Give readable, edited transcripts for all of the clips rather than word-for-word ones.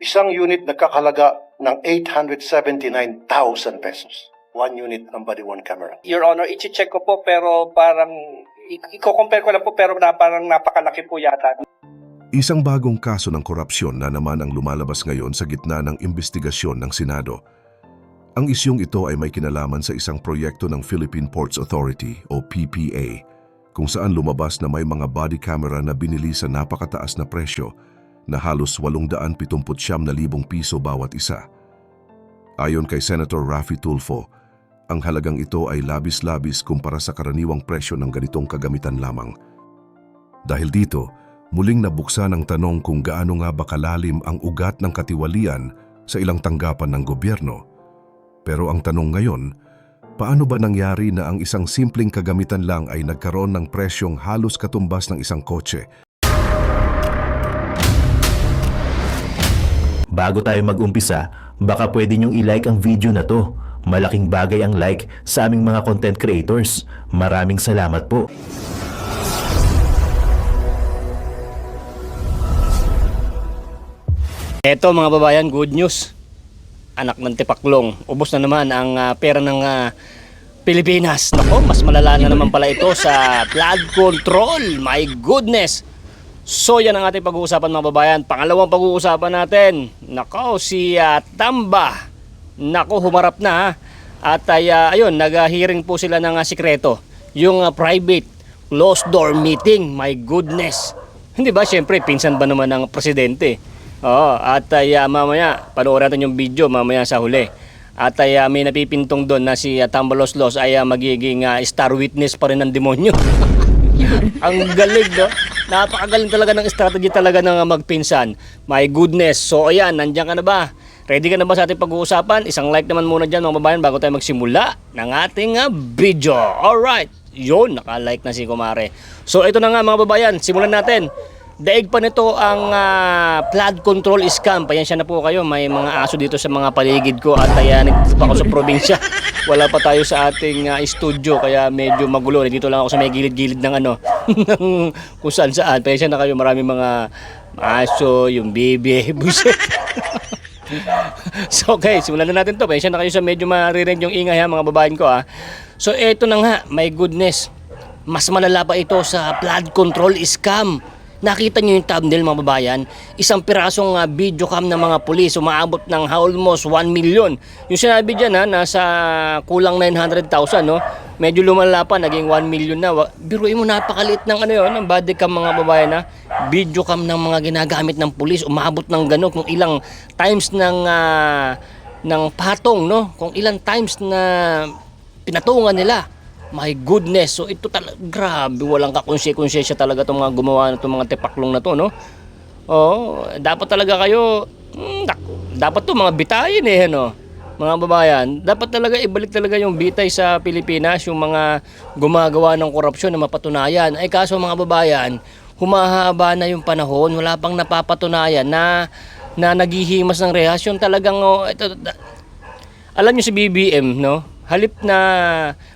Isang unit nagkakalaga ng 879,000 pesos. One unit ng body worn camera. Your Honor, i-check ko po pero parang i-compare ko lang po pero parang napakalaki po yata. Isang bagong kaso ng korupsyon na naman ang lumalabas ngayon sa gitna ng investigasyon ng Senado. Ang isyong ito ay may kinalaman sa isang proyekto ng Philippine Ports Authority o PPA, kung saan lumabas na may mga body camera na binili sa napakataas na presyo na halos 879,000 piso bawat isa. Ayon kay Senator Raffy Tulfo, ang halagang ito ay labis-labis kumpara sa karaniwang presyo ng ganitong kagamitan lamang. Dahil dito, muling nabuksan ang tanong kung gaano nga ba kalalim ang ugat ng katiwalian sa ilang tanggapan ng gobyerno. Pero ang tanong ngayon, paano ba nangyari na ang isang simpleng kagamitan lang ay nagkaroon ng presyong halos katumbas ng isang kotse? Bago tayo mag-umpisa, baka pwede niyong i-like ang video na to. Malaking bagay ang like sa aming mga content creators. Maraming salamat po. Eto mga babayan, good news. Anak ng tipaklong, ubos na naman ang pera ng Pilipinas. Nako, mas malala na naman pala ito sa flood control. My goodness. So yan ang ating pag-uusapan mga babayan. Pangalawang pag-uusapan natin. Nako, si Tamba. Nako, humarap na. At ayun, nag-hearing po sila ng sikreto. Yung private closed door meeting. My goodness. Hindi ba, syempre, pinsan ba naman ng presidente? Oo, at mamaya, panoorin natin yung video mamaya sa huli. At may napipintong doon na si Tambaloslos ay magiging star witness pa rin ng demonyo. Ang galing, no? Napakagaling talaga ng strategy talaga ng magpinsan. My goodness. So ayan, nandiyan ka na ba? Ready ka na ba sa ating pag-uusapan? Isang like naman muna dyan mga babayan bago tayo magsimula ng ating video. Alright, yun, naka-like na si Kumare. So ito na nga mga babayan, simulan natin. Daig pa nito ang flood control scam. Pasensya na po kayo, may mga aso dito sa mga paligid ko at nagtito pa ako sa probinsya. Wala pa tayo sa ating studio kaya medyo magulo. Dito lang ako sa may gilid-gilid ng ng kung saan. Pasensya na kayo, maraming mga aso, yung baby, buset. So okay, simulan na natin to. Pasensya na kayo sa medyo maririnig yung ingay mga babaeng ko So eto na nga, my goodness. Mas malala pa ito sa flood control scam. Nakita nyo yung thumbnail mga babayan, isang pirasong video cam ng mga pulis, umaabot ng almost 1 million. Yung sinabi dyan nasa kulang 900,000, no? Medyo lumala pa, naging 1 million na. Biruin mo, napakaliit ng ng body cam mga babayan video cam ng mga ginagamit ng pulis, umaabot ng gano'n, kung ilang times ng patong, no? Kung ilang times na pinatungan nila. My goodness, so ito talaga, grabe, walang kakonsensya talaga itong mga gumawa na itong mga tepaklong na to, no? Oh, dapat talaga kayo, dapat to mga bitayin no? Mga babayan, dapat talaga ibalik talaga yung bitay sa Pilipinas, yung mga gumagawa ng korupsyon na mapatunayan. Ay kaso mga babayan, humahaba na yung panahon, wala pang napapatunayan na naghihimas ng rehasyon talagang, alam nyo si BBM, no? Halip na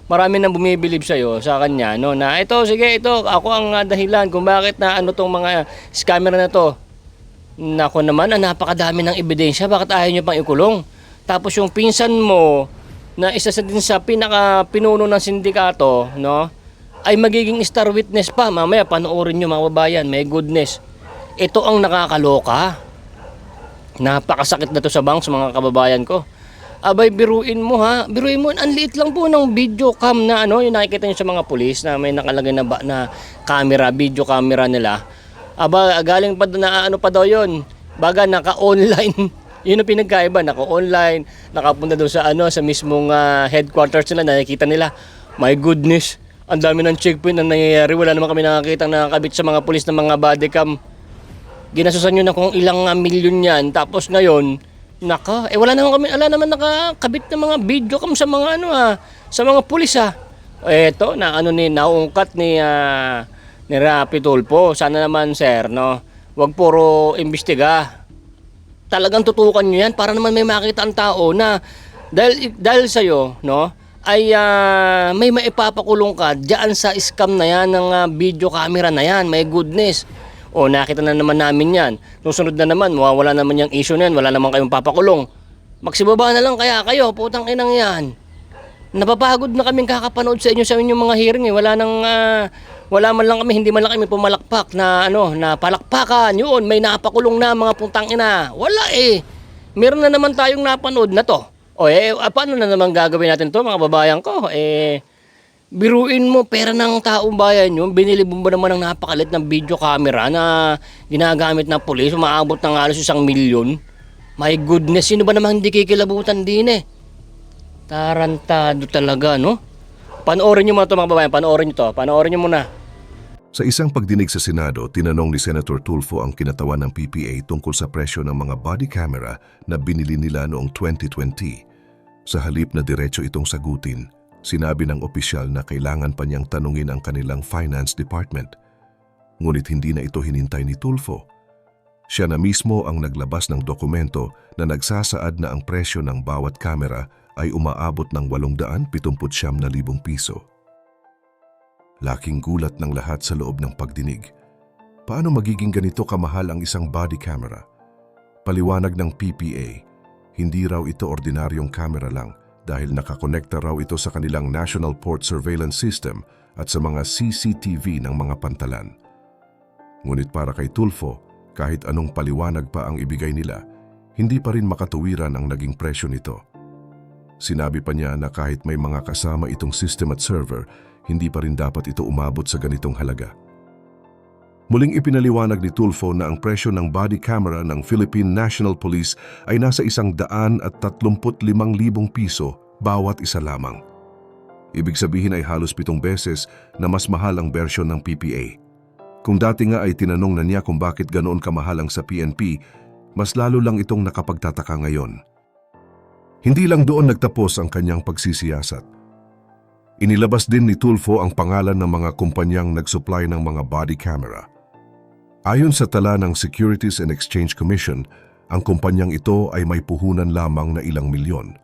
marami nang bumibilib sa'yo, sa kanya, no, na ito, sige, ito, ako ang dahilan kung bakit na tong mga scammer na to. Nako naman, napakadami ng ebidensya, bakit ayaw nyo pang ikulong? Tapos yung pinsan mo, na isa din sa pinaka-pinuno ng sindikato, no, ay magiging star witness pa. Mamaya, panoorin nyo mga babayan, may goodness. Ito ang nakakaloka. Napakasakit na to sa bangs, mga kababayan ko. Abay, biruin mo, ang liit lang po ng video cam na yung nakikita nyo sa mga pulis na may nakalagay na camera, video camera nila. Aba, galing pa na pa daw yun. Baga, naka-online. Yun ang pinagkaiba, naka-online, nakapunta doon sa mismong headquarters nila, nakikita nila. My goodness, ang dami ng checkpoint na nangyayari. Wala naman kami nakakita nakakabit sa mga pulis ng mga body cam. Ginasusan nyo na kung ilang milyon yan, tapos ngayon, wala naman nakakabit ng mga video cam sa mga sa mga pulis Eto na naungkat ni Raffy Tulfo. Sana naman sir, no, wag puro imbestiga. Talagang tutukan niyo yan para naman may makita ang tao na dahil sa iyo, no, ay may maipapakulong ka diyan sa scam na yan ng video camera na yan. My goodness. O nakita na naman namin yan. Susunod na naman, mawawala naman yung issue na yan. Wala naman kayong papakulong. Magsibaba na lang kaya kayo, putang inang yan. Napapagod na kaming kakapanood sa inyong mga hearing eh. Wala man lang kami, hindi man lang kami pumalakpak na na palakpakan. Yun, may napakulong na mga putang ina. Wala eh. Meron na naman tayong napanood na to. O paano na naman gagawin natin to mga babayan ko? Biruin mo, pera ng taong bayan yun. Binili mo ba naman ng napakalit ng video camera na ginagamit ng pulis, umaabot ng halos 1 milyon? My goodness, sino ba naman hindi kikilabutan din eh? Tarantado talaga, no? Panoorin nyo muna ito mga babayan, panoorin nyo muna. Sa isang pagdinig sa Senado, tinanong ni Senator Tulfo ang kinatawan ng PPA tungkol sa presyo ng mga body camera na binili nila noong 2020. Sa halip na diretso itong sagutin, sinabi ng opisyal na kailangan pa niyang tanungin ang kanilang finance department. Ngunit hindi na ito hinintay ni Tulfo. Siya na mismo ang naglabas ng dokumento na nagsasaad na ang presyo ng bawat kamera ay umaabot ng 879,000 piso. Laking gulat ng lahat sa loob ng pagdinig. Paano magiging ganito kamahal ang isang body camera? Paliwanag ng PPA, hindi raw ito ordinaryong camera lang dahil nakakonekta raw ito sa kanilang National Port Surveillance System at sa mga CCTV ng mga pantalan. Ngunit para kay Tulfo, kahit anong paliwanag pa ang ibigay nila, hindi pa rin makatuwiran ang naging presyo nito. Sinabi pa niya na kahit may mga kasama itong system at server, hindi pa rin dapat ito umabot sa ganitong halaga. Muling ipinaliwanag ni Tulfo na ang presyo ng body camera ng Philippine National Police ay nasa 135,000 piso bawat isa lamang. Ibig sabihin ay halos 7 beses na mas mahal ang bersyon ng PPA. Kung dati nga ay tinanong na niya kung bakit ganoon kamahal ang sa PNP, mas lalo lang itong nakapagtataka ngayon. Hindi lang doon nagtapos ang kanyang pagsisiyasat. Inilabas din ni Tulfo ang pangalan ng mga kumpanyang nagsupply ng mga body camera. Ayon sa tala ng Securities and Exchange Commission, ang kumpanyang ito ay may puhunan lamang na ilang milyon.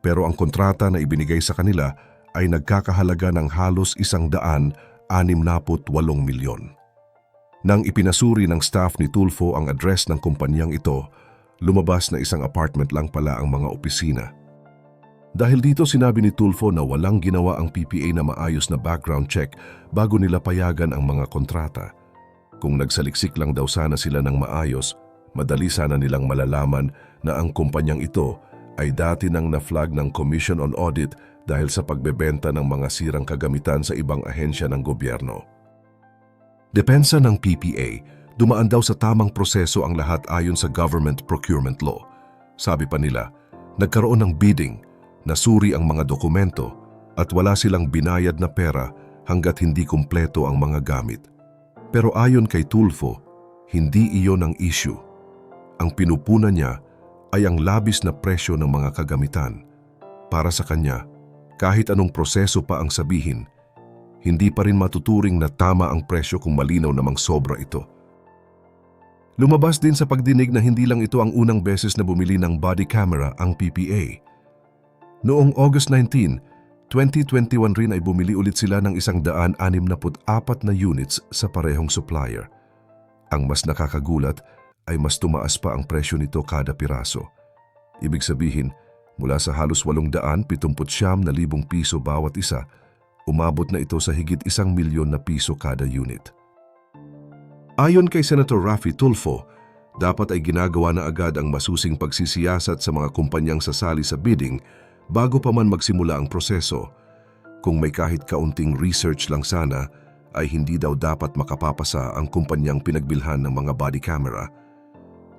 Pero ang kontrata na ibinigay sa kanila ay nagkakahalaga ng halos 168 milyon. Nang ipinasuri ng staff ni Tulfo ang address ng kumpanyang ito, lumabas na isang apartment lang pala ang mga opisina. Dahil dito sinabi ni Tulfo na walang ginawa ang PPA na maayos na background check bago nila payagan ang mga kontrata. Kung nagsaliksik lang daw sana sila ng maayos, madali sana nilang malalaman na ang kumpanyang ito ay dati nang na-flag ng Commission on Audit dahil sa pagbebenta ng mga sirang kagamitan sa ibang ahensya ng gobyerno. Depensa ng PPA, dumaan daw sa tamang proseso ang lahat ayon sa Government Procurement Law. Sabi pa nila, nagkaroon ng bidding, nasuri ang mga dokumento at wala silang binayad na pera hanggat hindi kumpleto ang mga gamit. Pero ayon kay Tulfo, hindi iyon ang issue. Ang pinupunan niya ay ang labis na presyo ng mga kagamitan. Para sa kanya, kahit anong proseso pa ang sabihin, hindi pa rin matuturing na tama ang presyo kung malinaw namang sobra ito. Lumabas din sa pagdinig na hindi lang ito ang unang beses na bumili ng body camera ang PPA. Noong August 19, 2021 rin ay bumili ulit sila ng 164 na units sa parehong supplier. Ang mas nakakagulat ay mas tumaas pa ang presyo nito kada piraso. Ibig sabihin, mula sa halos 879,000 piso bawat isa, umabot na ito sa higit 1 milyon na piso kada unit. Ayon kay Senator Raffy Tulfo, dapat ay ginagawa na agad ang masusing pagsisiyasat sa mga kumpanyang sasali sa bidding bago pa man magsimula ang proseso. Kung may kahit kaunting research lang sana, ay hindi daw dapat makapapasa ang kumpanyang pinagbilhan ng mga body camera.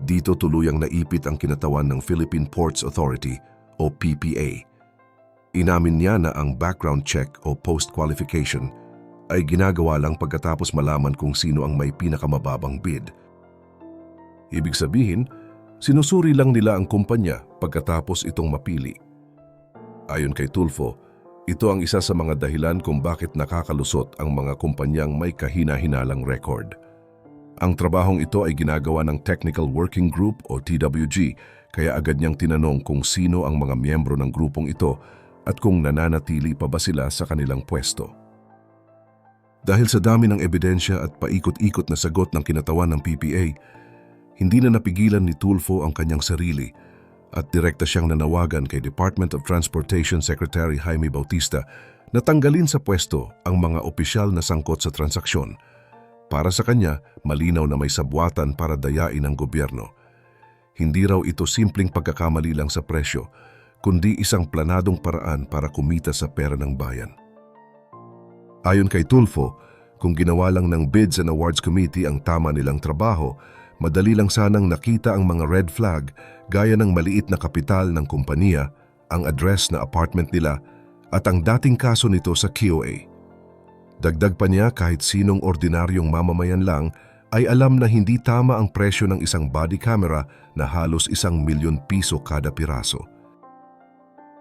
Dito tuluyang naipit ang kinatawan ng Philippine Ports Authority o PPA. Inamin niya na ang background check o post-qualification ay ginagawa lang pagkatapos malaman kung sino ang may pinakamababang bid. Ibig sabihin, sinusuri lang nila ang kumpanya pagkatapos itong mapili. Ayon kay Tulfo, ito ang isa sa mga dahilan kung bakit nakakalusot ang mga kumpanyang may kahina-hinalang record. Ang trabahong ito ay ginagawa ng Technical Working Group o TWG, kaya agad niyang tinanong kung sino ang mga miyembro ng grupong ito at kung nananatili pa ba sila sa kanilang pwesto. Dahil sa dami ng ebidensya at paikot-ikot na sagot ng kinatawan ng PPA, hindi na napigilan ni Tulfo ang kanyang sarili at direkta siyang nanawagan kay Department of Transportation Secretary Jaime Bautista na tanggalin sa pwesto ang mga opisyal na sangkot sa transaksyon. Para sa kanya, malinaw na may sabwatan para dayain ang gobyerno. Hindi raw ito simpleng pagkakamali lang sa presyo, kundi isang planadong paraan para kumita sa pera ng bayan. Ayon kay Tulfo, kung ginawa lang ng Bids and Awards Committee ang tama nilang trabaho, madali lang sanang nakita ang mga red flag gaya ng maliit na kapital ng kumpanya, ang address na apartment nila at ang dating kaso nito sa QA. Dagdag pa niya, kahit sinong ordinaryong mamamayan lang ay alam na hindi tama ang presyo ng isang body camera na halos 1 milyon piso kada piraso.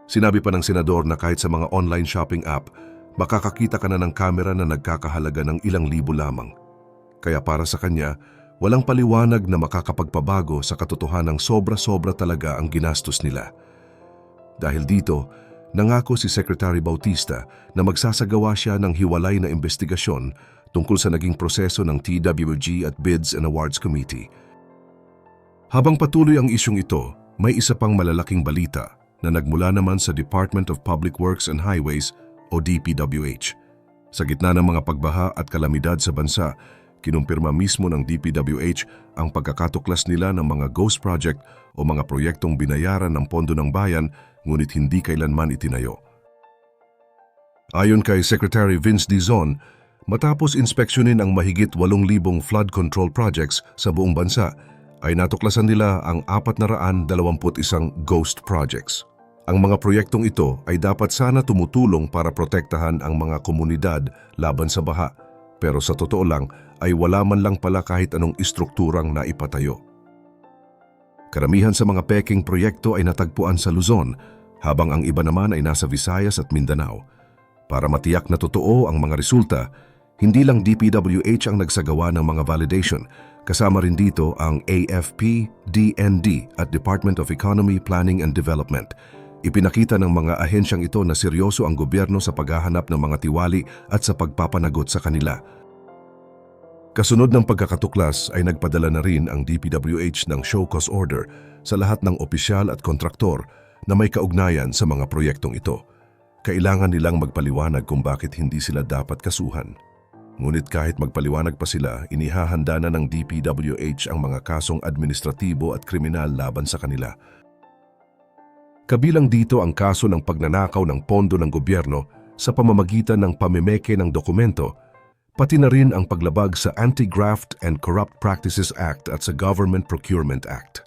Sinabi pa ng senador na kahit sa mga online shopping app, makakakita ka na ng kamera na nagkakahalaga ng ilang libo lamang. Kaya para sa kanya, walang paliwanag na makakapagpabago sa katotohanang sobra-sobra talaga ang ginastos nila. Dahil dito, nangako si Secretary Bautista na magsasagawa siya ng hiwalay na investigasyon tungkol sa naging proseso ng TWG at Bids and Awards Committee. Habang patuloy ang isyong ito, may isa pang malalaking balita na nagmula naman sa Department of Public Works and Highways o DPWH. Sa gitna ng mga pagbaha at kalamidad sa bansa, kinumpirma mismo ng DPWH ang pagkakatuklas nila ng mga ghost project o mga proyektong binayaran ng pondo ng bayan ngunit hindi kailanman itinayo. Ayon kay Secretary Vince Dizon, matapos inspeksyonin ang mahigit 8,000 flood control projects sa buong bansa, ay natuklasan nila ang 421 ghost projects. Ang mga proyektong ito ay dapat sana tumutulong para protektahan ang mga komunidad laban sa baha, pero sa totoo lang ay wala man lang pala kahit anong istrukturang naipatayo. Karamihan sa mga peking proyekto ay natagpuan sa Luzon, habang ang iba naman ay nasa Visayas at Mindanao. Para matiyak na totoo ang mga resulta, hindi lang DPWH ang nagsagawa ng mga validation, kasama rin dito ang AFP, DND at Department of Economy, Planning and Development. Ipinakita ng mga ahensyang ito na seryoso ang gobyerno sa paghahanap ng mga tiwali at sa pagpapanagot sa kanila. Kasunod ng pagkakatuklas ay nagpadala na rin ang DPWH ng show cause order sa lahat ng opisyal at kontraktor na may kaugnayan sa mga proyektong ito. Kailangan nilang magpaliwanag kung bakit hindi sila dapat kasuhan. Ngunit kahit magpaliwanag pa sila, inihahanda na ng DPWH ang mga kasong administratibo at kriminal laban sa kanila. Kabilang dito ang kaso ng pagnanakaw ng pondo ng gobyerno sa pamamagitan ng pamimeke ng dokumento, pati na rin ang paglabag sa Anti-Graft and Corrupt Practices Act at sa Government Procurement Act.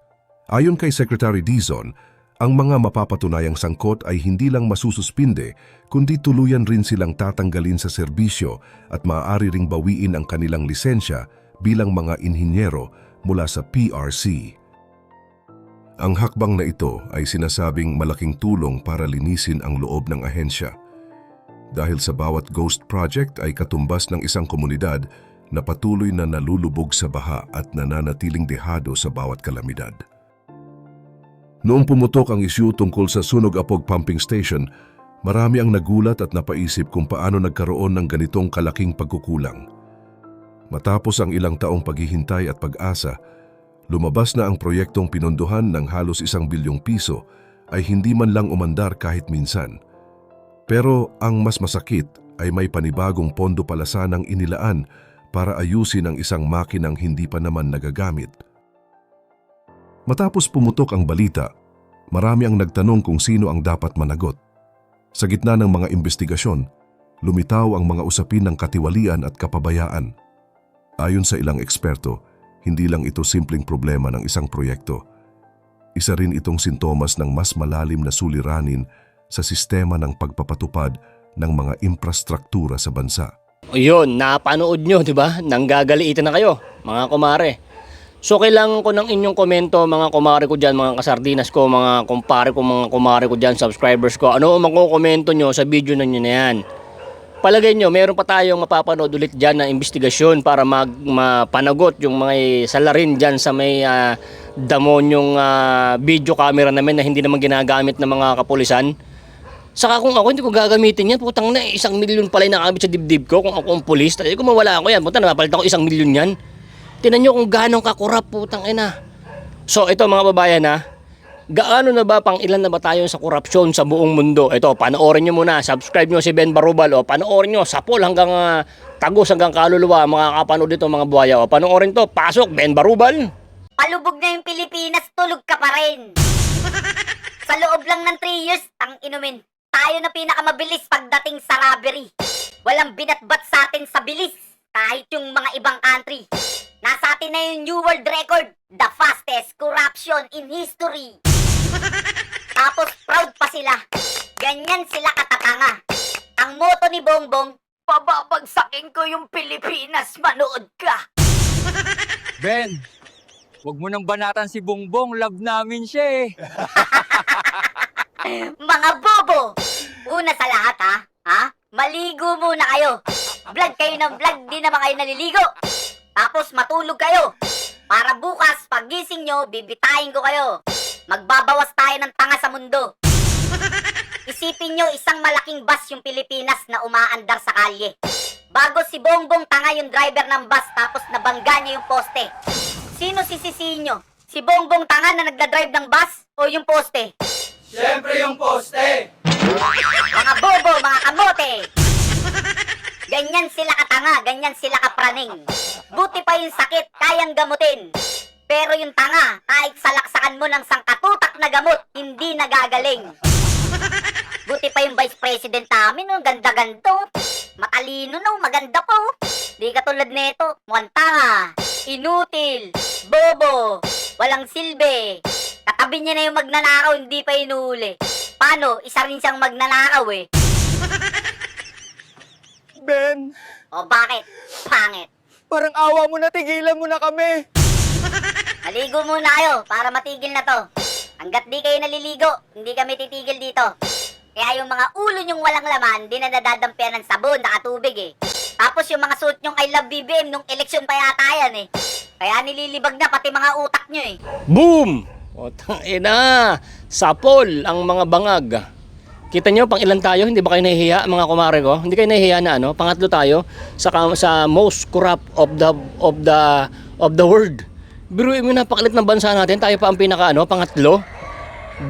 Ayon kay Secretary Dizon, ang mga mapapatunayang sangkot ay hindi lang masususpinde, kundi tuluyan rin silang tatanggalin sa serbisyo at maaari ring bawiin ang kanilang lisensya bilang mga inhinyero mula sa PRC. Ang hakbang na ito ay sinasabing malaking tulong para linisin ang loob ng ahensya. Dahil sa bawat ghost project ay katumbas ng isang komunidad na patuloy na nalulubog sa baha at nananatiling dehado sa bawat kalamidad. Noong pumutok ang isyu tungkol sa Sunog Apog Pumping Station, marami ang nagulat at napaisip kung paano nagkaroon ng ganitong kalaking pagkukulang. Matapos ang ilang taong paghihintay at pag-asa, lumabas na ang proyektong pinondohan ng halos 1 bilyong piso ay hindi man lang umandar kahit minsan. Pero ang mas masakit ay may panibagong pondo pala sanang inilaan para ayusin ang isang makinang hindi pa naman nagagamit. Matapos pumutok ang balita, marami ang nagtanong kung sino ang dapat managot. Sa gitna ng mga investigasyon, lumitaw ang mga usapin ng katiwalian at kapabayaan. Ayon sa ilang eksperto, hindi lang ito simpleng problema ng isang proyekto. Isa rin itong sintomas ng mas malalim na suliranin sa sistema ng pagpapatupad ng mga infrastruktura sa bansa. O yun, napanood nyo, di ba? Nanggagaliitan na kayo, mga kumare. So kailangan ko ng inyong komento, mga kumare ko dyan, mga kasardinas ko, mga kumare ko dyan, subscribers ko. Ano ang makukomento nyo sa video na nyo na yan? Palagay nyo, meron pa tayong mapapanood ulit dyan na investigasyon para mapanagot yung mga salarin dyan sa may damonyong video camera namin na hindi naman ginagamit ng mga kapulisan. Saka kung ako, hindi ko gagamitin yan. Putang na, 1,000,000 pala yung nakakabit sa dibdib ko. Kung ako ang pulis, kung mawala ako yan, putang na, mapalitan ko 1,000,000 yan. Tinan nyo kung gano'ng kakurap, putang ina. So ito mga babayan ha, gaano na ba, pang ilan na ba tayo sa korupsyon sa buong mundo? Ito, panoorin nyo muna, subscribe nyo si Ben Barubal, o panoorin nyo, sapol hanggang tagos hanggang kaluluwa, mga kapanood dito mga buhaya. O panoorin to, pasok, Ben Barubal. Palubog na yung Pilipinas, tulog ka pa rin. Sa loob lang ng 3 years, tang inumin. Tayo na pinakamabilis pagdating sa robbery. Walang binatbat sa atin sa bilis. Kahit yung mga ibang country. Nasa atin na yung new world record. The fastest corruption in history. Tapos proud pa sila. Ganyan sila katatanga. Ang moto ni Bongbong, pababagsakin ko yung Pilipinas, manood ka. Ben, wag mo nang banatan si Bongbong. Love namin siya eh. Mga bobo! Una sa lahat ha? Maligo muna kayo. Vlog kayo ng vlog, di naman kayo naliligo. Tapos matulog kayo. Para bukas, pagising nyo, bibitayin ko kayo. Magbabawas tayo ng tanga sa mundo. Isipin nyo, isang malaking bus yung Pilipinas na umaandar sa kalye. Bago si Bongbong tanga yung driver ng bus, tapos nabangga niya yung poste. Sino sisisihin nyo? Si Bongbong tanga na nagdadrive ng bus o yung poste? Siyempre yung poste. Mga bobo, mga kamote! Ganyan sila katanga, ganyan sila kapraning. Buti pa yung sakit, kayang gamutin. Pero yung tanga, kahit salaksakan mo ng sangkatutak na gamot, hindi nagagaling. Buti pa yung vice president namin, oh, ganda-ganda. Matalino, no, maganda po. Di katulad nito, mukhang tanga, inutil, bobo, walang silbi. Katabi niya na yung magnanakaw, hindi pa inuuli. Paano? Isa rin siyang magnanakaw eh. Ben, O bakit? Pangit. parang awa mo na, tigilan mo na kami. Maligo muna kayo para matigil na to. Hanggat di kayo naliligo, hindi kami titigil dito. Kaya yung mga ulo nyong walang laman, di na nadadampian ng sabon, nakatubig eh. Tapos yung mga suot nyong I love BBM nung eleksyon pa yata yan eh. Kaya nililibag na pati mga utak nyo eh. Boom! O ina, sapol ang mga bangag. Kita nyo, pang ilan tayo? Hindi ba kayo nahihiya, mga kumare ko? Hindi kayo nahihiya na ano? Pangatlo tayo sa most corrupt of the world. Biruin mo, napakalit ng bansa natin. Tayo pa ang pangatlo.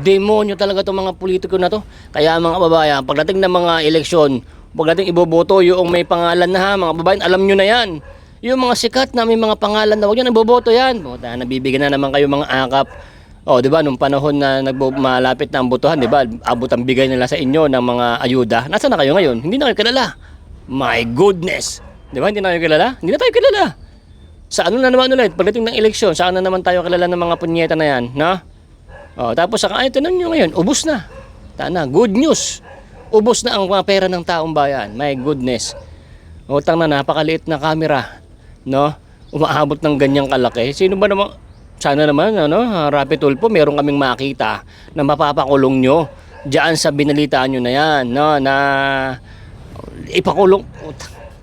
Demonyo talaga itong mga politiko na to. Kaya mga babayan, pagdating ng mga eleksyon, pagdating iboboto, yung may pangalan na ha, mga babayan, alam nyo na yan. Yung mga sikat na may mga pangalan na, huwag nyo iboboto yan. Puta, nabibigyan na naman kayo mga akap. O, di ba, nung panahon na malapit na ang botohan, di ba, abot ang bigay nila sa inyo ng mga ayuda. Nasaan na kayo ngayon? Hindi na kayo kilala. My goodness. Di ba, hindi na kayo kilala? Hindi na tayo kilala. Sa ano na naman ulit, pagdating ng eleksyon, saan na naman tayo kilala ng mga punyeta na yan, no? O, tapos saka, ay, tinan nyo ngayon, ubos na. Tana, good news. Ubos na ang mga pera ng taong bayan. My goodness. Utang na, napakaliit na camera, no? Umaabot ng ganyang kalaki. Sino ba naman? Sana naman, Rapi Tulfo, meron kaming makita na mapapakulong nyo diyan sa binalitaan nyo na yan, no? Na ipakulong.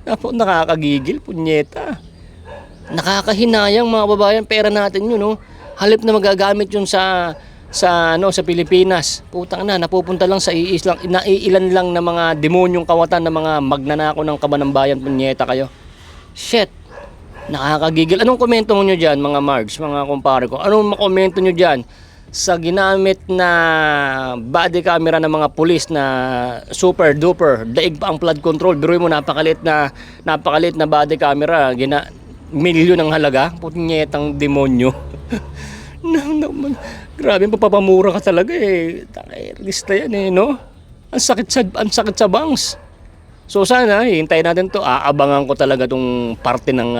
Nakakagigil, punyeta. Nakakahinayang mga babayan, pera natin yun, no? Halip na magagamit yun sa Pilipinas. Putang na, napupunta lang sa naiilan lang na mga demonyong kawatan na mga magnanakaw ng kaban ng bayan, punyeta kayo. Shit. Nakakagigil. Anong komento nyo dyan, mga Margs, mga kumpare ko? Anong makomento nyo dyan sa ginamit na body camera ng mga pulis na super duper, daig pa ang flood control? Biruin mo, napakalit na body camera, milyon ang halaga, punyetang demonyo. Grabe, papapamura ka talaga eh. Lista yan eh, no? Ang sakit sa bangs. So sana, hintayin natin to. Aabangan ko talaga tong parte ng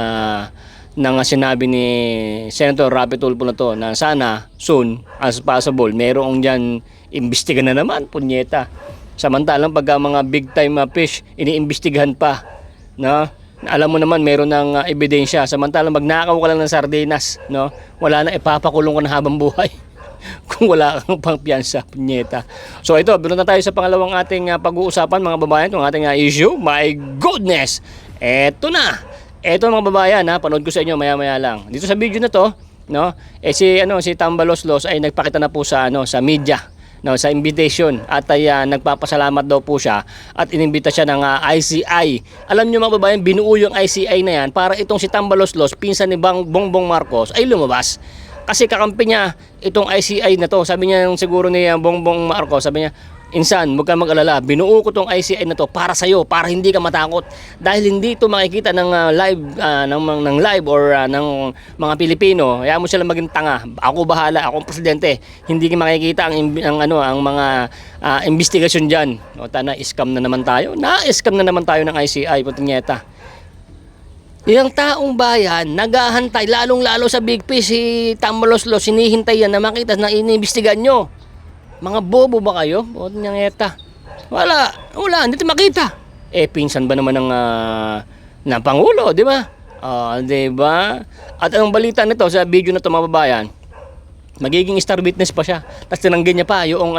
sinabi ni Senator Rapi Tulfo na to, na sana soon as possible merong dyan imbestiga na naman, punyeta. Samantalang pagka mga big time fish iniimbestigahan pa, no? Alam mo naman meron ng ebidensya, samantalang magnakaw ka lang ng sardinas, no? Wala na, ipapakulong ka na habang buhay. Kung wala kang pangpiyansa, punyeta. So ito, binunod na tayo sa pangalawang ating pag-uusapan, mga babayan, itong ating issue. My goodness! Eto na! Eto mga babayan, panood ko sa inyo maya-maya lang. Dito sa video na to, no? Si Tambaloslos ay nagpakita na po sa media no, sa invitation at ay nagpapasalamat daw po siya at inimbita siya ng ICI. Alam niyo mga babayan, binuo yung ICI na yan para itong si Tambaloslos, pinsan ni Bongbong Marcos, ay lumabas. Kasi kakampi niya itong ICI na to. Sabi niya siguro ni Bongbong Marcos, sabi niya, Insan, huwag kang mag-alala, binuo ko tong ICI na to para sa'yo, para hindi ka matakot. Dahil hindi ito makikita ng live or ng mga Pilipino. Hayaan mo sila maging tanga. Ako bahala, akong presidente. Hindi ka makikita ang mga investigasyon dyan. O tana, scam na naman tayo. Na-scam na naman tayo ng ICI, putingeta. Yung taong bayan, naghahantay, lalong-lalo sa Big P, si Tambaloslos, sinihintay yan na makita na iniimbestigan nyo. Mga bobo ba kayo? O nyangeta. Wala, hindi tayo makita. Pinsan ba naman ng Pangulo, di ba? Di ba? At ang balita nito sa video na ito mga babayan, magiging star witness pa siya. Tapos tinanggi niya pa yung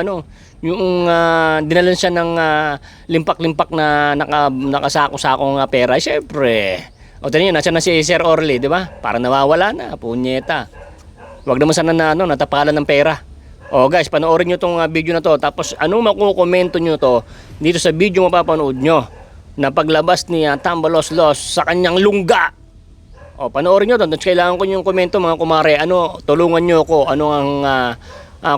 dinalan siya ng limpak-limpak na nakasako-sakong pera. Siyempre. O tingnan niyo, nasa na si Sir Orly, di ba? Para nawawala na, punyeta. Huwag naman sana natapalan ng pera. O guys, panoorin nyo itong video na to. Tapos anong makukomento nyo to dito sa video mapapanood nyo na paglabas ni Tambaloslos sa kanyang lungga. O panoorin nyo to. Kailangan ko yung komento mga kumare. Tulungan nyo ko. Ano ang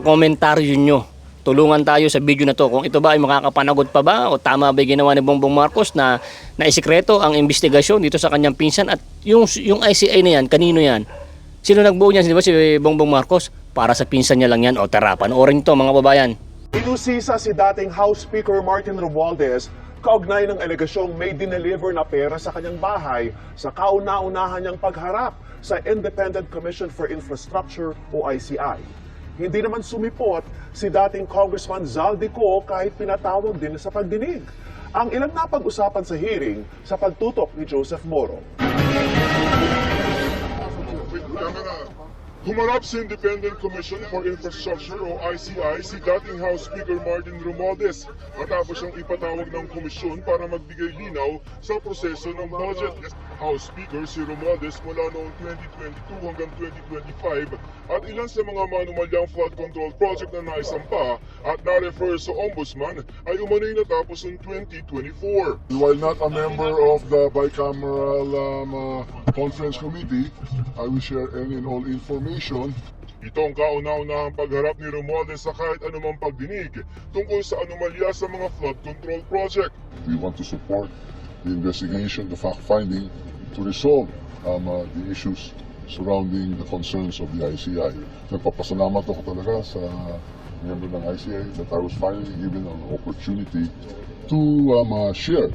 komentaryo nyo. Tulungan tayo sa video na to. Kung ito ba ay makakapanagot pa ba o tama ba ginawa ni Bongbong Marcos na isikreto ang investigasyon dito sa kanyang pinsan. At yung ICI na yan, kanino yan? Sino nagbuo niyan? Di ba si Bongbong Marcos? Para sa pinsan niya lang yan. O tara, panoorin to mga babayan. Inusisa si dating House Speaker Martin Romualdez kaugnay ng alegasyong may dineliver na pera sa kanyang bahay sa kauna-unahan niyang pagharap sa Independent Commission for Infrastructure o ICI. Hindi naman sumipot si dating Congressman Zaldico kahit pinatawag din sa pagdinig. Ang ilang napag-usapan sa hearing sa pagtutok ni Joseph Moro. Humarap sa Independent Commission for Infrastructure o ICI si dating House Speaker Martin Romualdez matapos siyang ipatawag ng komisyon para magbigay linaw sa proseso ng budget. House Speaker si Romualdez mula noong 2022 hanggang 2025 at ilan sa mga manumalyang flood control project na naisampa at na-refer sa Ombudsman ay umano'y natapos noong 2024. While not a member of the bicameral conference committee, I will share any and all information. Ito ang kauna-unahang pagharap ni Romualdez sa kahit anumang pagdinig tungkol sa anomalya sa mga flood control project. We want to support the investigation, the fact-finding to resolve the issues surrounding the concerns of the ICI. Nagpapasalamat ako talaga sa member ng ICI that I was finally given an opportunity to share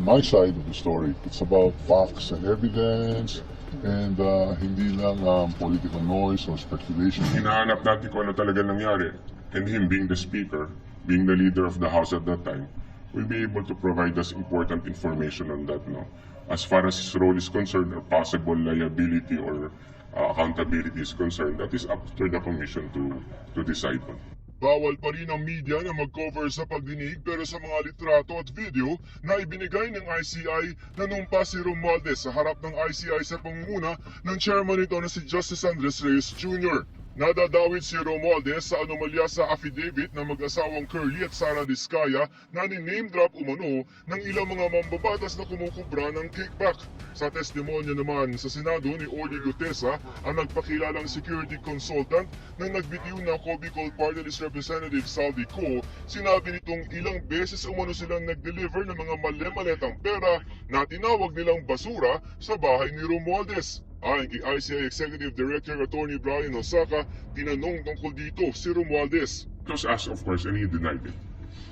my side of the story. It's about facts and evidence and hindi lang political noise or speculation. Hinahanap natin kung ano talaga nangyari. And him being the speaker, being the leader of the House at that time, will be able to provide us important information on that. No? As far as his role is concerned or possible liability or accountability is concerned, that is up to the Commission to decide on. Bawal pa rin ang media na mag-cover sa pagdinig pero sa mga litrato at video na ibinigay ng ICI nanumpa si Romualdez sa harap ng ICI sa pangunguna ng chairman nito na si Justice Andres Reyes Jr. Nadadawit si Romualdez sa anomalya sa affidavit ng mag-asawang Curly at Sara Diskaya na ni-name drop umano ng ilang mga mambabatas na kumukubra ng kickback. Sa testimonya naman sa Senado ni Orly Gutesa, ang nagpakilalang security consultant na nagbitiw na Cobicol Party List Representative Saldi Co, sinabi nitong ilang beses umano silang nag-deliver ng mga mali-maletang pera na tinawag nilang basura sa bahay ni Romualdez. Ayon kay ICI Executive Director Attorney Brian Osaka, tinanong tungkol dito si Romualdez. It was asked, of course, and he denied it.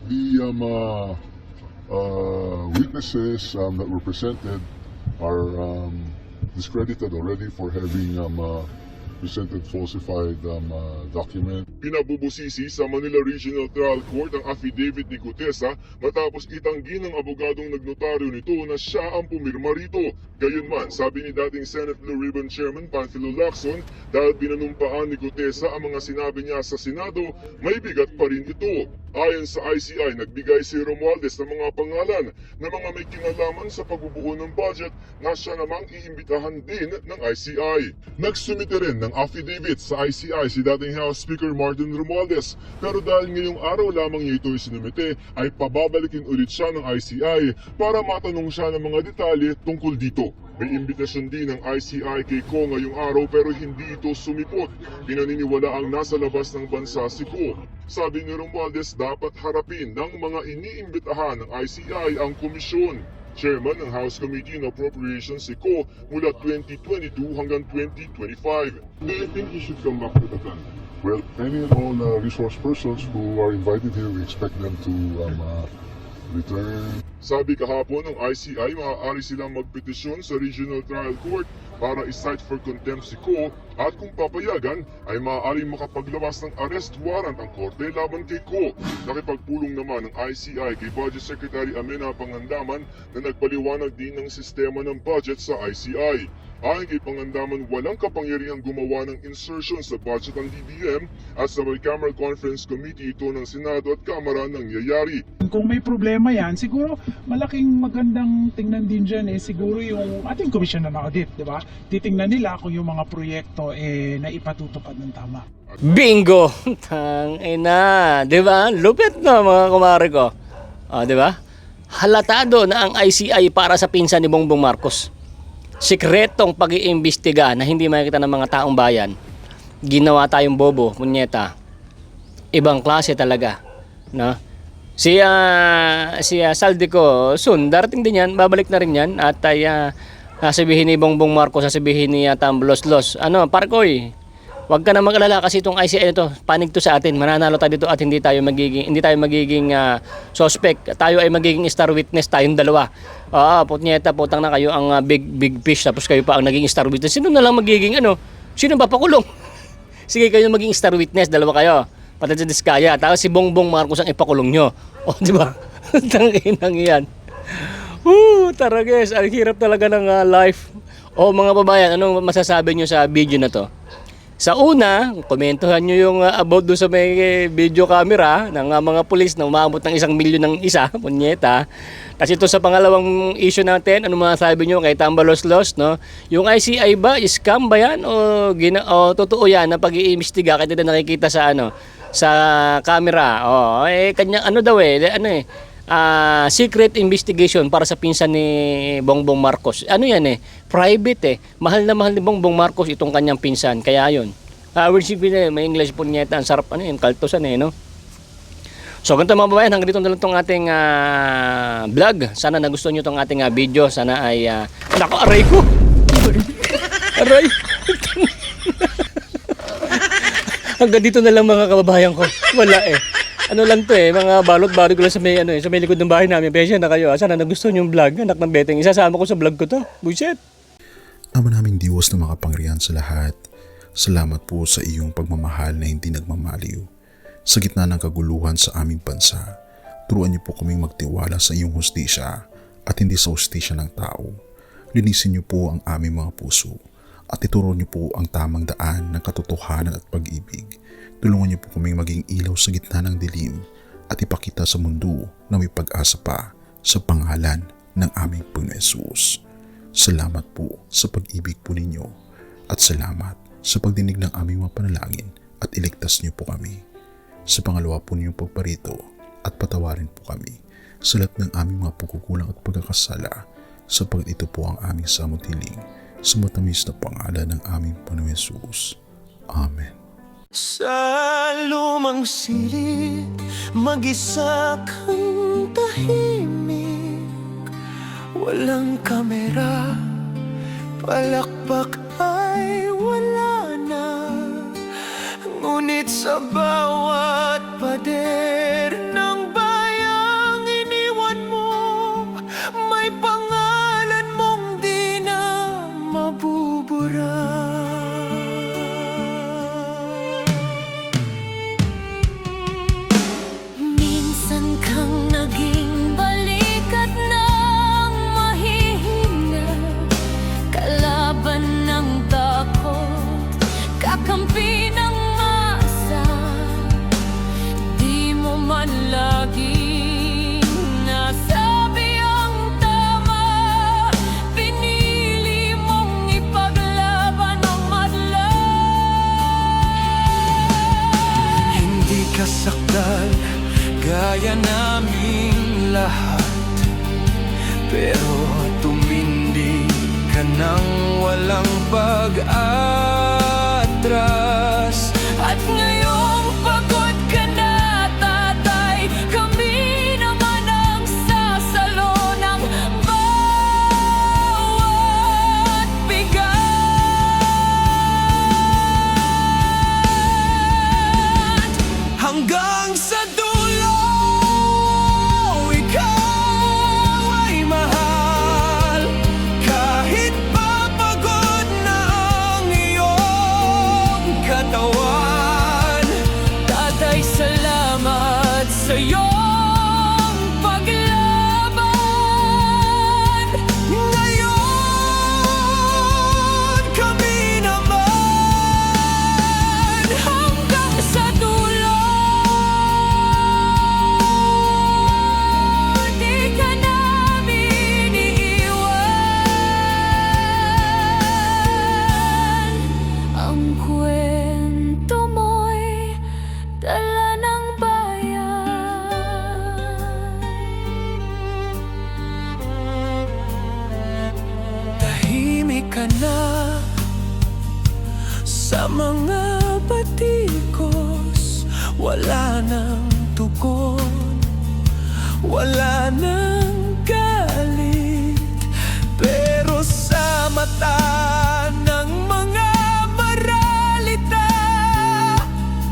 The witnesses that were presented are discredited already for having presented falsified document. Pinabubusisi sa Manila Regional Trial Court ang affidavit ni Gutesa matapos itanggi ng abogadong nagnotaryo nito na siya ang pumirma rito. Gayunman, sabi ni dating Senate Blue Ribbon Chairman Panfilo Lacson, dahil binanumpaan ni Gutesa ang mga sinabi niya sa Senado, may bigat pa rin ito. Ayon sa ICI, nagbigay si Romualdez ng mga pangalan na mga may kinalaman sa pagbubuo ng budget na siya namang iimbitahan din ng ICI. Nagsumite rin ng affidavit sa ICI si dating House Speaker Martin Romualdez, pero dahil ngayong araw lamang niya ito isinumite ay pababalikin ulit siya ng ICI para matanong siya ng mga detalye tungkol dito. May imbitasyon din ng ICI kay Ko ngayong araw pero hindi ito sumipot. Pinaniniwala ang nasa labas ng bansa si Ko. Sabi ni Romualdez, dapat harapin ng mga iniimbitahan ng ICI ang komisyon. Chairman ng House Committee on Appropriations si Ko mula 2022 hanggang 2025. Do you think you should come back to the plan? Well, any and all resource persons who are invited here, we expect them to return. Sabi kahapon ng ICI, maaari silang magpetisyon sa Regional Trial Court para i-cite for contempt si Ko at kung papayagan ay maaaring makapaglabas ng arrest warrant ang korte laban kay Ko. Nakipagpulong naman ng ICI kay Budget Secretary Amena Pangandaman na nagpaliwanag din ng sistema ng budget sa ICI. Ayon kay Pangandaman, walang kapangyarihang gumawa ng insertion sa budget ng DBM at sa Bicameral Conference Committee ito ng Senado at Kamara nangyayari. Kung may problema yan, siguro malaking magandang tingnan din dyan siguro yung ating Commission on Audit, di ba? Titingnan nila kung yung mga proyekto na ipatutupad ng tama. Bingo! Tangina, di ba? Lupit na mga kumare ko. Di ba? Halatado na ang ICI para sa pinsan ni Bongbong Marcos. Sikretong pag-iimbestiga na hindi makikita ng mga taong bayan. Ginawa tayong bobo, punyeta. Ibang klase talaga, no? Si Saldico, soon darating din yan, babalik na rin yan at ay sasabihin ni Bongbong Marcos, sasabihin ni Tambloslos, Parkoy, wag ka na mag-alala kasi itong ICI ito, panig to sa atin, mananalo tayo dito at hindi tayo magiging suspect, tayo ay magiging star witness tayong dalawa. Putnyeta, putang na kayo ang big fish tapos kayo pa ang naging star witness. Sino na lang magiging Sino ba pakulong? Sige, kayo maging star witness, dalawa kayo. Pati sa Diskaya, tapos si Bongbong Marcos ang ipakulong nyo. Di ba? Tanginang yan. Tara guys, ang hirap talaga ng life. Mga babayan, anong masasabi nyo sa video na to? Sa una, komentuhan nyo yung about do sa may video camera ng mga pulis na umabot ng 1 milyon ng isa, punyeta. Kasi ito sa pangalawang issue natin, ano masasabi nyo kay Tambaloslos, no? Yung ICI ba, scam ba yan? O totoo yan na pag-iimbestiga kahit na nakikita sa sa camera? Kanyang secret investigation para sa pinsan ni Bongbong Marcos. Private Mahal na mahal ni Bongbong Marcos itong kanyang pinsan. Kaya yun. May English po niya. Ang sarap kaltosan no? So ganito mga babayan, hanggang dito na lang itong ating vlog. Sana nagustuhan nyo itong ating video. Sana ay... Naku, aray ko! Aray! Hanggang dito na lang mga kababayan ko. Wala Ano lang to mga balot-balot ko lang sa may likod ng bahay namin. Pesya na kayo. Sana nagustuhan yung vlog. Anak ng beteng. Isasama ko sa vlog ko to. Buset! Ama naming Diyos na makapangyarihan sa lahat, salamat po sa iyong pagmamahal na hindi nagmamaliw. Sa gitna ng kaguluhan sa aming bansa, turuan niyo po kaming magtiwala sa iyong hustisya at hindi sa hustisya ng tao. Linisin niyo po ang aming mga puso at ituro niyo po ang tamang daan ng katotohanan at pag-ibig. Tulungan niyo po kaming maging ilaw sa gitna ng dilim at ipakita sa mundo na may pag-asa pa sa pangalan ng aming Panginoon Hesus. Salamat po sa pag-ibig po ninyo at salamat sa pagdinig ng aming mga panalangin at iligtas niyo po kami. Sa pangalawa po ninyong pagparito at patawarin po kami sa lahat ng aming mga pagkukulang at pagkakasala sapagkat ito po ang aming samutiling sa matamis na pangalan ng aming Panginoon Hesus. Amen. Sa lumang silid, mag-isa kang tahimik. Walang kamera, palakpak ay wala na. Ngunit sa bawat pader ng bayang iniwan mo, may pangalan mong di na mabubura. Minsan kang naging balikat ng mahihina, kalaban ng takot, kakampi ng masa. Di mo kasakdal gaya naming lahat. Pero tumindi ka nang walang pag-atras. At ngayong pagod ka na, tatay, kami naman ang sasalo ng bawat bigat. Hanggang sa dulo, ikaw ay mahal. Kahit papagod na ang iyong katawan. Tatay, salamat sa iyong paglaban. Ngayon, kami naman hanggang sa dulo. Di ka namin iiwan. Ang kwento mo'y dala ng bayan. Tahimik ka na sa mga batikos. Wala nang tugon, wala nang galit. Pero sa mata ng mga maralita,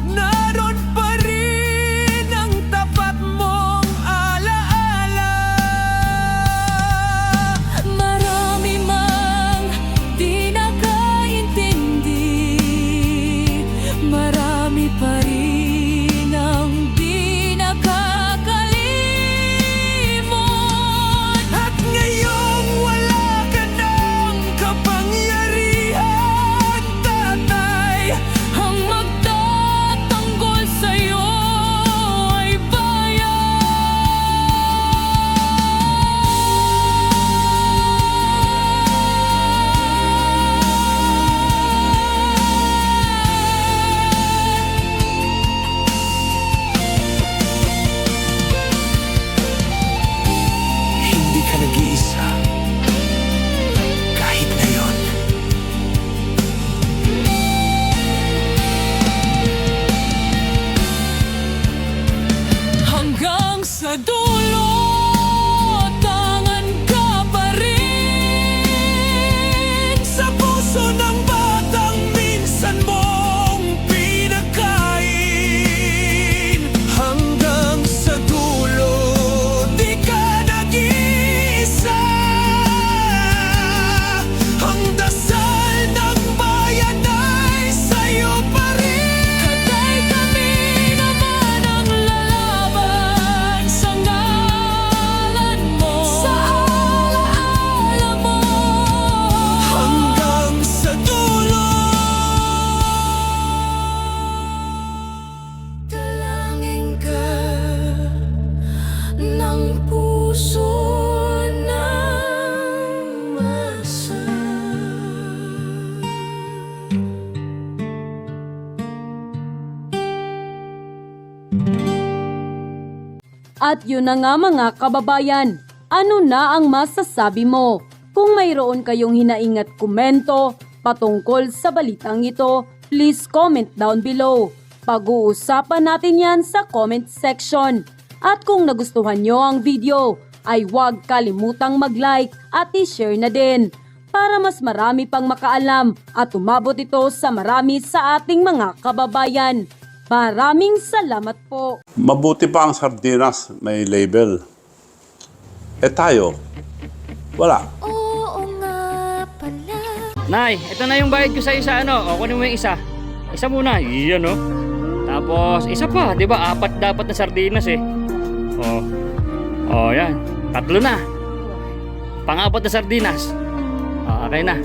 naroon pa rin ang tapat mong alaala. Marami mang di nakaintindi, marami pa rin ang di nakakalimot. At ngayong wala ka ng kapangyarihan, tatay, ang magtatanggol sa'yo ay hindi ka nag-iisa kahit ngayon. Hanggang sa dulo, tangan ka pa rin sa puso ng batang minsan mong pinakain. Hanggang sa dulo, di ka nag-iisa. Ang dasal ng bayan ay sa'yo pa rin. Tatay, kami naman ang lalaban sa ngalan mo, sa alaala mo. Hanggang sa dulo, dalangin ka ng puso ng masa. At yun na nga mga kababayan, ano na ang masasabi mo? Kung mayroon kayong hinaing at komento patungkol sa balitang ito, please comment down below. Pag-uusapan natin yan sa comment section. At kung nagustuhan nyo ang video, ay huwag kalimutang mag-like at i-share na din para mas marami pang makaalam at umabot ito sa marami sa ating mga kababayan. Maraming salamat po. Mabuti pa ang sardinas, may label. Eh tayo, wala. Oo nga pala. Nay, ito na yung bayad ko sa isa, ano? O, kunin mo yung isa. Isa muna, iyan, no? Tapos, isa pa, di ba? 4 dapat na sardinas, eh. O, yan. 3 na. Pang-4 na sardinas. O, okay na.